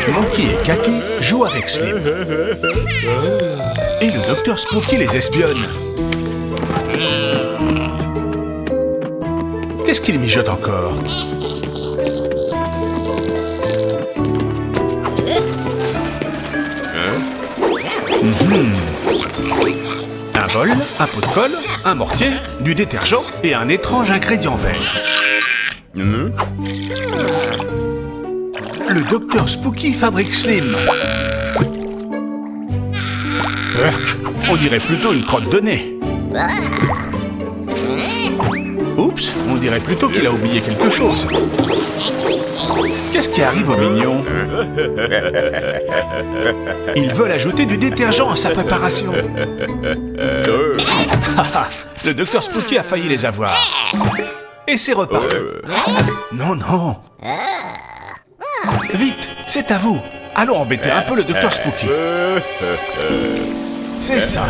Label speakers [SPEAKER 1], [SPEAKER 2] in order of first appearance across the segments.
[SPEAKER 1] Monkey et Cathy jouent avec Slim. Et le docteur Spooky les espionne. Qu'est-ce qu'il mijote encore? Un bol, un pot de colle, un mortier, du détergent et un étrange ingrédient vert. Le docteur Spooky fabrique Slim. Urk, on dirait plutôt une crotte de nez. Oups, on dirait plutôt qu'il a oublié quelque chose. Qu'est-ce qui arrive au mignon? Ils veulent ajouter du détergent à sa préparation. Le docteur Spooky a failli les avoir. Et c'est reparti. Non, non. Vite, c'est à vous. Allons embêter un peu le docteur Spooky. C'est ça.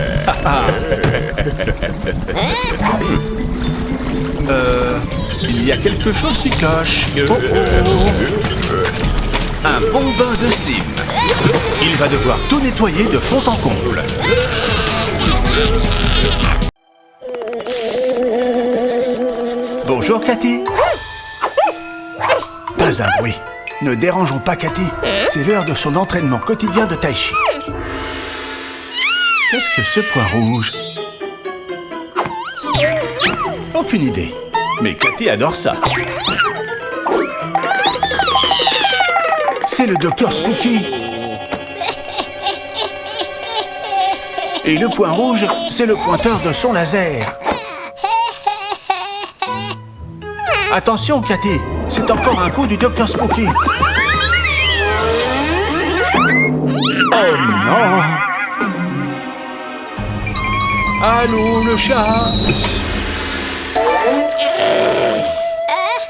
[SPEAKER 1] Il y a quelque chose qui cloche. Oh, oh. Un bon bain de Slim. Il va devoir tout nettoyer de fond en comble. Bonjour Cathy. Pas un bruit. Ne dérangeons pas Cathy. C'est l'heure de son entraînement quotidien de tai chi. Qu'est-ce que ce point rouge? Aucune idée. Mais Cathy adore ça. C'est le docteur Spooky. Et le point rouge, c'est le pointeur de son laser. Attention, Cathy, c'est encore un coup du docteur Spooky. Oh non! Allô, le chat!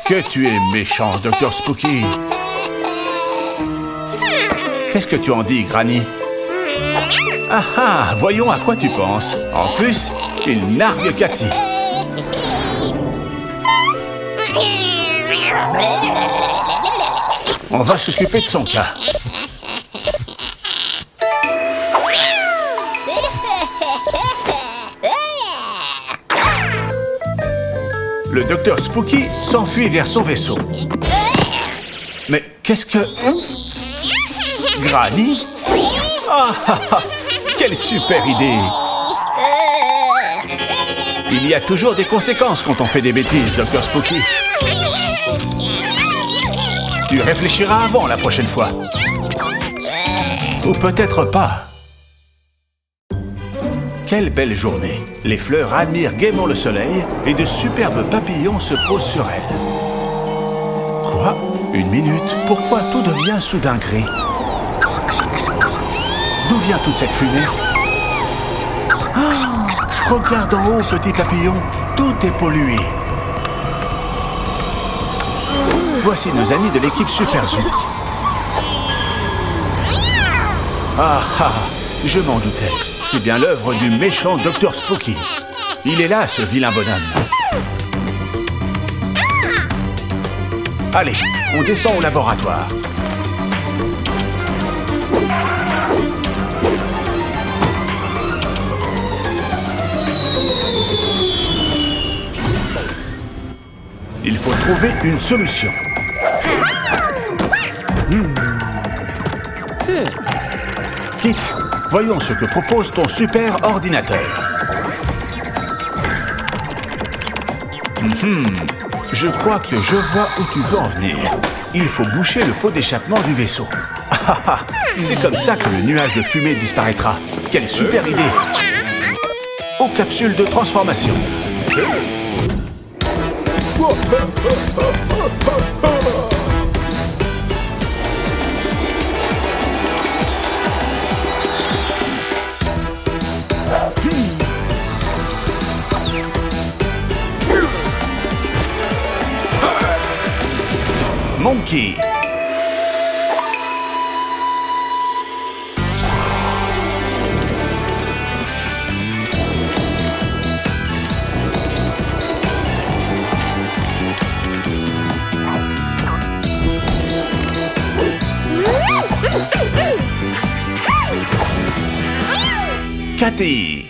[SPEAKER 1] Que tu es méchant, docteur Spooky! Qu'est-ce que tu en dis, Granny? Ah ah, voyons à quoi tu penses. En plus, il nargue Cathy. On va s'occuper de son cas. Le docteur Spooky s'enfuit vers son vaisseau. Mais qu'est-ce que... Granny? Ah ah ah! Quelle super idée! Il y a toujours des conséquences quand on fait des bêtises, docteur Spooky. Tu réfléchiras avant la prochaine fois. Ou peut-être pas. Quelle belle journée! Les fleurs admirent gaiement le soleil et de superbes papillons se posent sur elles. Quoi? Une minute? Pourquoi tout devient soudain gris? D'où vient toute cette fumée? Ah, regarde en haut, petit papillon. Tout est pollué. Voici nos amis de l'équipe Super Zoo. Ah ah, je m'en doutais. C'est bien l'œuvre du méchant Dr Spooky. Il est là, ce vilain bonhomme. Allez, on descend au laboratoire. Il faut trouver une solution. Kit, voyons ce que propose ton super ordinateur. Je crois que je vois où tu veux en venir. Il faut boucher le pot d'échappement du vaisseau. C'est comme ça que le nuage de fumée disparaîtra. Quelle super idée! Aux capsules de transformation. Monkey. Cathy.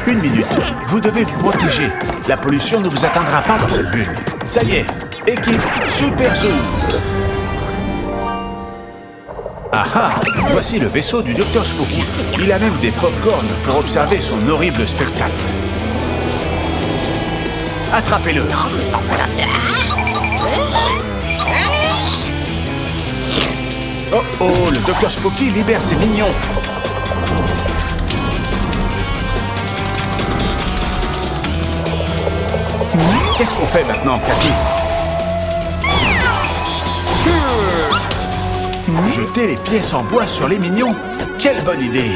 [SPEAKER 1] Une minute, vous devez vous protéger. La pollution ne vous atteindra pas dans cette bulle. Ça y est, équipe Super Zoo. Ah ah, voici le vaisseau du Dr Spooky. Il a même des pop-corns pour observer son horrible spectacle. Attrapez-le. Oh oh, le Dr Spooky libère ses mignons. Qu'est-ce qu'on fait maintenant, Cathy? Jeter les pièces en bois sur les mignons? Quelle bonne idée!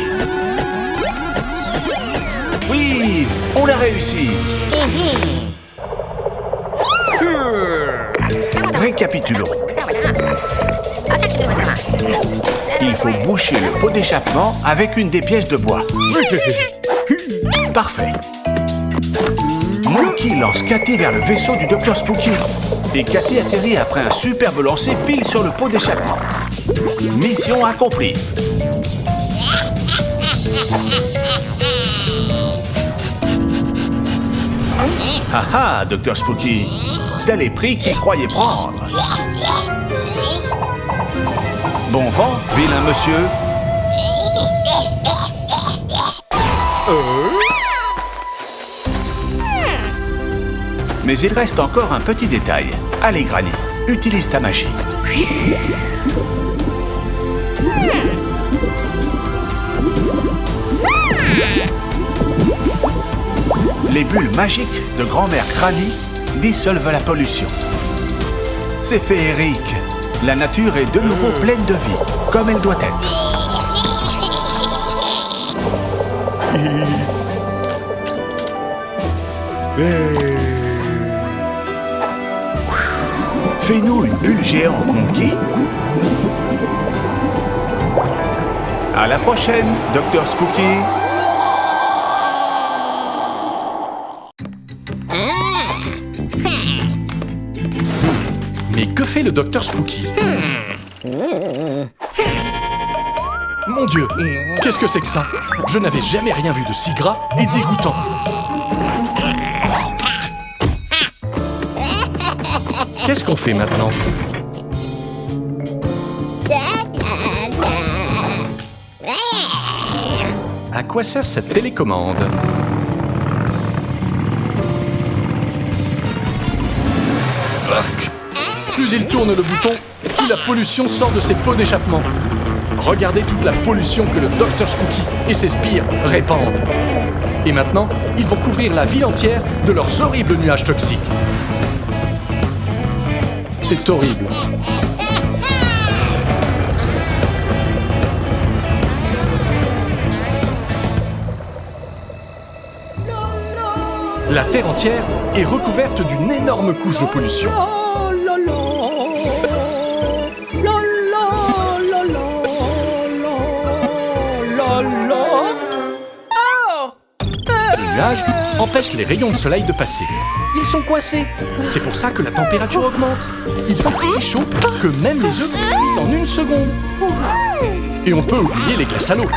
[SPEAKER 1] Oui, on l'a réussi! Récapitulons. Il faut boucher le pot d'échappement avec une des pièces de bois. Parfait. Monkey lance Cathy vers le vaisseau du Dr Spooky. Et Cathy atterrit après un superbe lancer pile sur le pot d'échappement. Mission accomplie. Ah ah, Dr Spooky, t'as les prix qu'il croyait prendre. Bon vent, vilain monsieur. Mais il reste encore un petit détail. Allez, Granny, utilise ta magie. Les bulles magiques de grand-mère Granny dissolvent la pollution. C'est féerique. La nature est de nouveau pleine de vie, comme elle doit être. Fais-nous une bulle géante, Monkey. À la prochaine, Dr Spooky.
[SPEAKER 2] Mais que fait le Dr Spooky? Mon Dieu, qu'est-ce que c'est que ça? Je n'avais jamais rien vu de si gras et dégoûtant. Qu'est-ce qu'on fait maintenant? À quoi sert cette télécommande? Arc. Plus il tourne le bouton, plus la pollution sort de ses pots d'échappement. Regardez toute la pollution que le Dr Spooky et ses sbires répandent. Et maintenant, ils vont couvrir la ville entière de leurs horribles nuages toxiques. C'est horrible. La Terre entière est recouverte d'une énorme couche de pollution. Les nuages empêchent les rayons de soleil de passer. Ils sont coincés. C'est pour ça que la température augmente. Il fait si chaud que même les œufs cuisent en une seconde. Et on peut oublier les glaces à l'eau.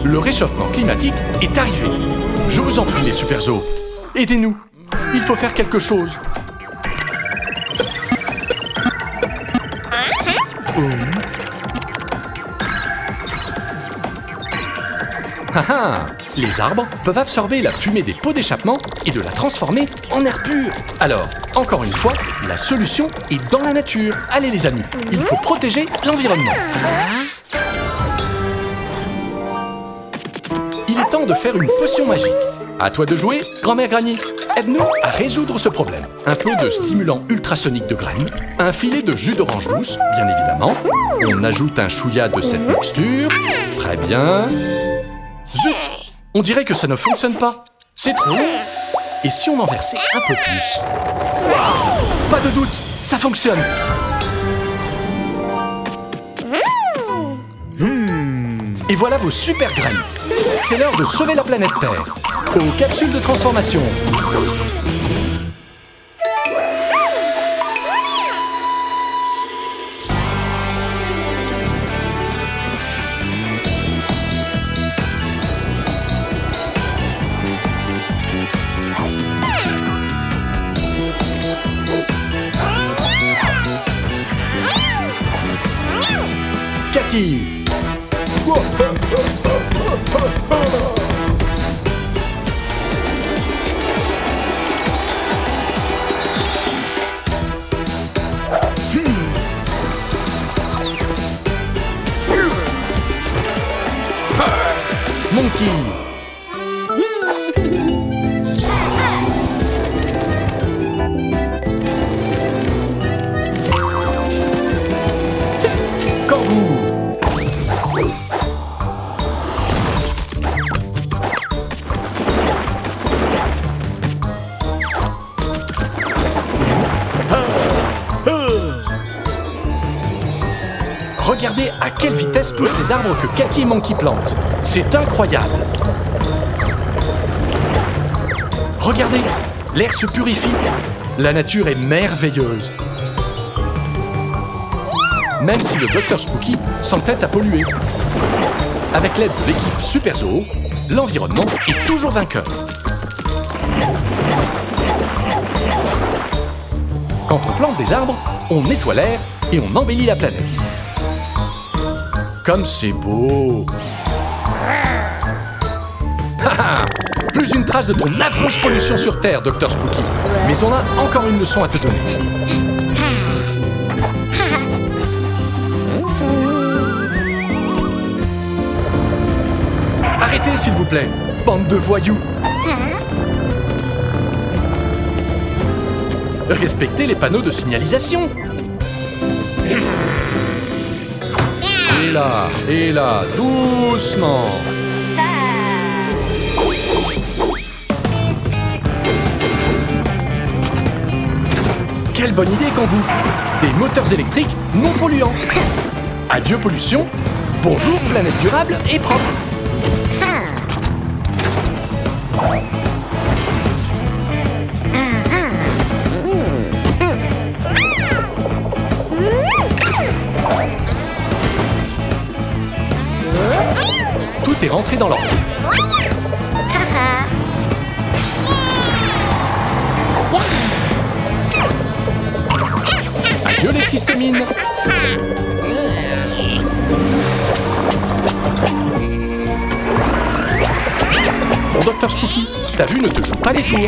[SPEAKER 2] Le réchauffement climatique est arrivé. Je vous en prie, les super zoos. Aidez-nous. Il faut faire quelque chose. Ah ah! Les arbres peuvent absorber la fumée des pots d'échappement et de la transformer en air pur. Alors, encore une fois, la solution est dans la nature. Allez les amis, il faut protéger l'environnement. Il est temps de faire une potion magique. À toi de jouer, grand-mère Granny. Aide-nous à résoudre ce problème. Un peu de stimulant ultrasonique de Granny, un filet de jus d'orange douce, bien évidemment. On ajoute un chouïa de cette mixture. Très bien. Zut! On dirait que ça ne fonctionne pas. C'est trop long. Et si on en versait un peu plus? Waouh! Pas de doute, ça fonctionne. Et voilà vos super graines. C'est l'heure de sauver la planète Terre. Aux capsules de transformation. parti. Monkey. Kangou. Regardez à quelle vitesse poussent les arbres que Cathy et Monkey plantent. C'est incroyable. Regardez, l'air se purifie. La nature est merveilleuse. Même si le Dr Spooky s'entête à polluer. Avec l'aide de l'équipe Super Zoo, l'environnement est toujours vainqueur. Quand on plante des arbres, on nettoie l'air et on embellit la planète. Comme c'est beau! Plus une trace de ton affreuse pollution sur Terre, Dr Spooky. Mais on a encore une leçon à te donner. Arrêtez, s'il vous plaît, bande de voyous. Respectez les panneaux de signalisation. Et là, doucement. Quelle bonne idée, Kangou. Des moteurs électriques non polluants. Adieu pollution. Bonjour planète durable et propre. Tout est rentré dans l'ordre. Adieu les tristes mines. Mon Dr Spooky, ta vue ne te joue pas des tours.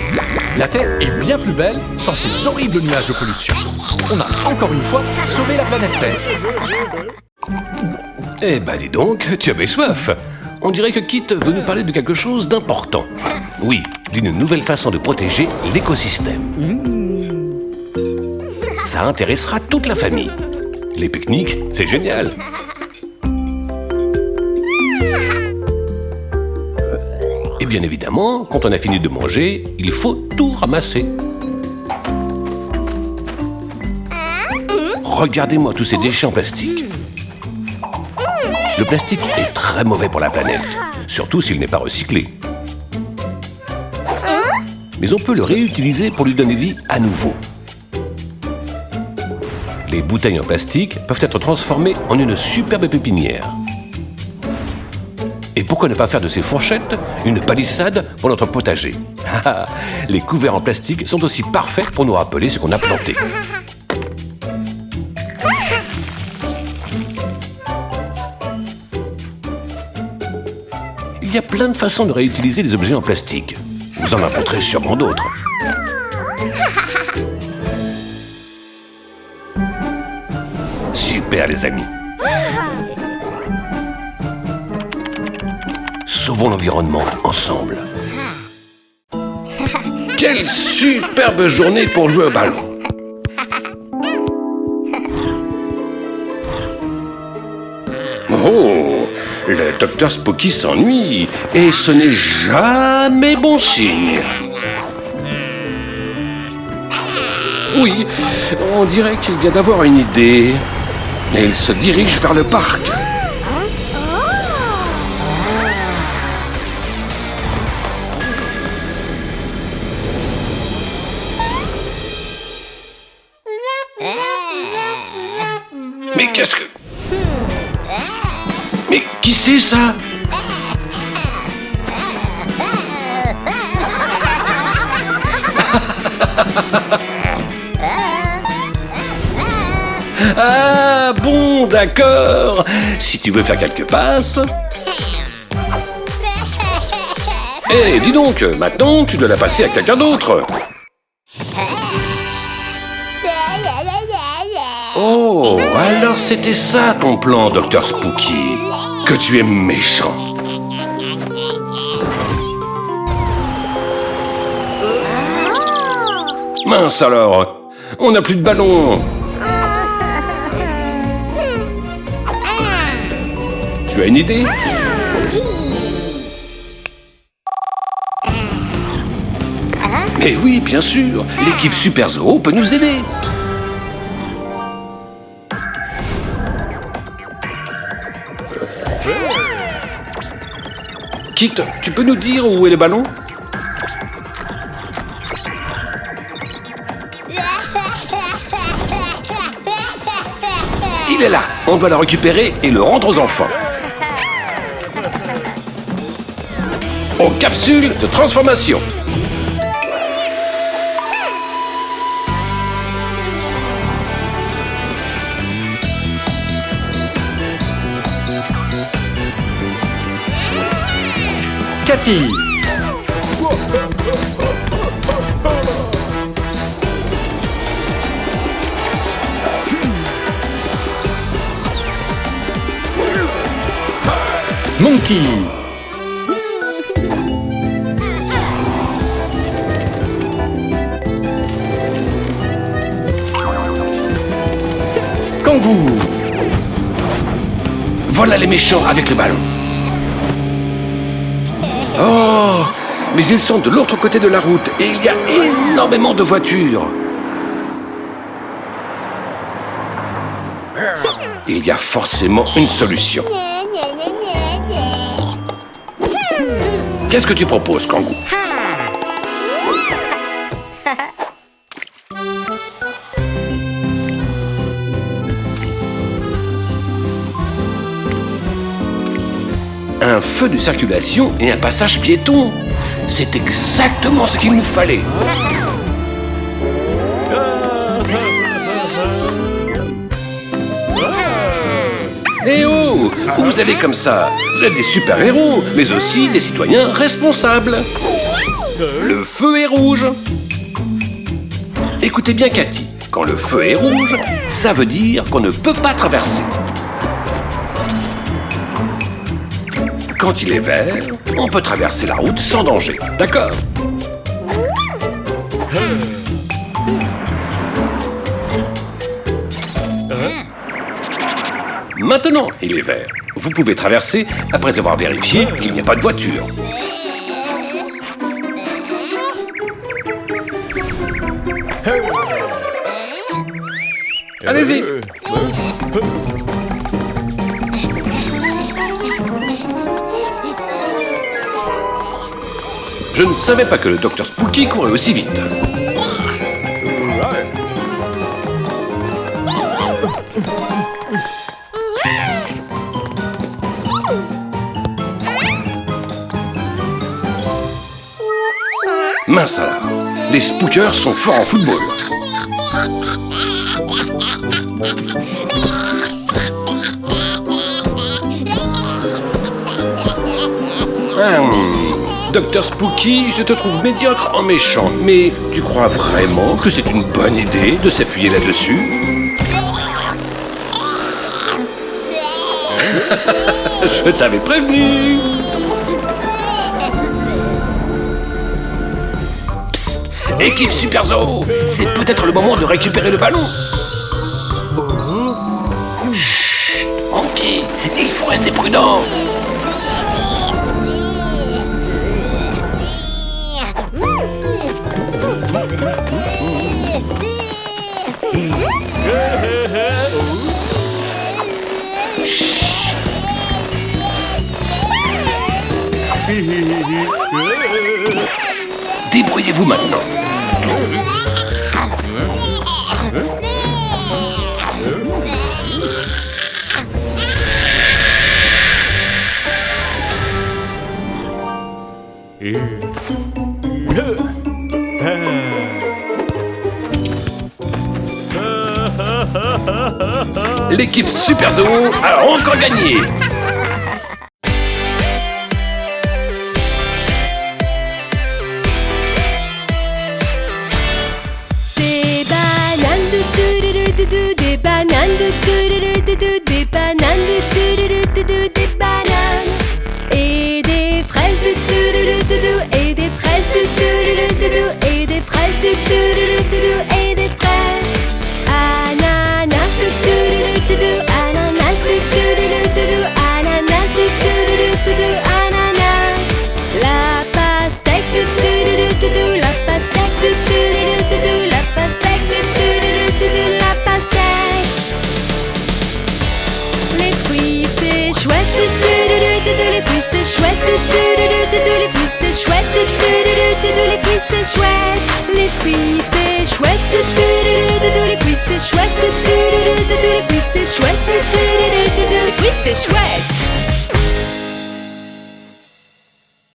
[SPEAKER 2] La Terre est bien plus belle sans ces horribles nuages de pollution. On a encore une fois sauvé la planète Terre.
[SPEAKER 3] Eh ben dis donc, tu avais soif. On dirait que Kit veut nous parler de quelque chose d'important. Oui, d'une nouvelle façon de protéger l'écosystème. Ça intéressera toute la famille. Les pique-niques, c'est génial. Et bien évidemment, quand on a fini de manger, il faut tout ramasser. Regardez-moi tous ces déchets en plastique. Le plastique est très mauvais pour la planète, surtout s'il n'est pas recyclé. Mais on peut le réutiliser pour lui donner vie à nouveau. Les bouteilles en plastique peuvent être transformées en une superbe pépinière. Et pourquoi ne pas faire de ces fourchettes une palissade pour notre potager? Les couverts en plastique sont aussi parfaits pour nous rappeler ce qu'on a planté. Il y a plein de façons de réutiliser les objets en plastique. Vous en rencontrez sûrement d'autres. Super les amis. Sauvons l'environnement ensemble. Quelle superbe journée pour jouer au ballon. Oh, le Dr Spooky s'ennuie et ce n'est jamais bon signe. Oui, on dirait qu'il vient d'avoir une idée. Et il se dirige vers le parc. Mais qu'est-ce que... Mais qui c'est ça? Ah, bon, d'accord. Si tu veux faire quelques passes... Eh, dis donc, maintenant, tu dois la passer à quelqu'un d'autre. Oh, alors c'était ça ton plan, Dr Spooky. Que tu es méchant. Mince alors, on n'a plus de ballon. Tu as une idée? Mais oui, bien sûr, l'équipe Super Zoo peut nous aider. Kit, tu peux nous dire où est le ballon? Il est là, on doit le récupérer et le rendre aux enfants. Aux capsules de transformation.
[SPEAKER 2] Cathy. Monkey. Kangou.
[SPEAKER 3] Voilà les méchants avec le ballon. Oh, mais ils sont de l'autre côté de la route et il y a énormément de voitures. Il y a forcément une solution. Qu'est-ce que tu proposes, Kangou? Un feu de circulation et un passage piéton. C'est exactement ce qu'il nous fallait. Eh oh! Où vous allez comme ça? Vous êtes des super-héros, mais aussi des citoyens responsables. Le feu est rouge. Écoutez bien, Cathy. Quand le feu est rouge, ça veut dire qu'on ne peut pas traverser. Quand il est vert, on peut traverser la route sans danger. D'accord? Maintenant, il est vert. Vous pouvez traverser après avoir vérifié qu'il n'y a pas de voiture. Allez-y. Je ne savais pas que le Dr Spooky courait aussi vite. Mince alors, les spookers sont forts en football. Dr Spooky, je te trouve médiocre en méchant, mais tu crois vraiment que c'est une bonne idée de s'appuyer là-dessus? Je t'avais prévenu. Psst, équipe Super Zoo, c'est peut-être le moment de récupérer le ballon. Chut, Monkey, il faut rester prudent. Débrouillez-vous maintenant. L'équipe Super Zoo a encore gagné.
[SPEAKER 4] Des bananes, des bananes, des bananes, des bananes. Et des fraises, et des fraises, et des fraises, et des fraises. Ananas, ananas, ananas, ananas. La pastèque, la pastèque, la pastèque, la pastèque. Les fruits c'est chouette, les fruits c'est chouette, les fruits c'est chouette, les fruits c'est chouette, les fruits c'est chouette, les fruits c'est chouette, les fruits c'est chouette, les fruits c'est chouette.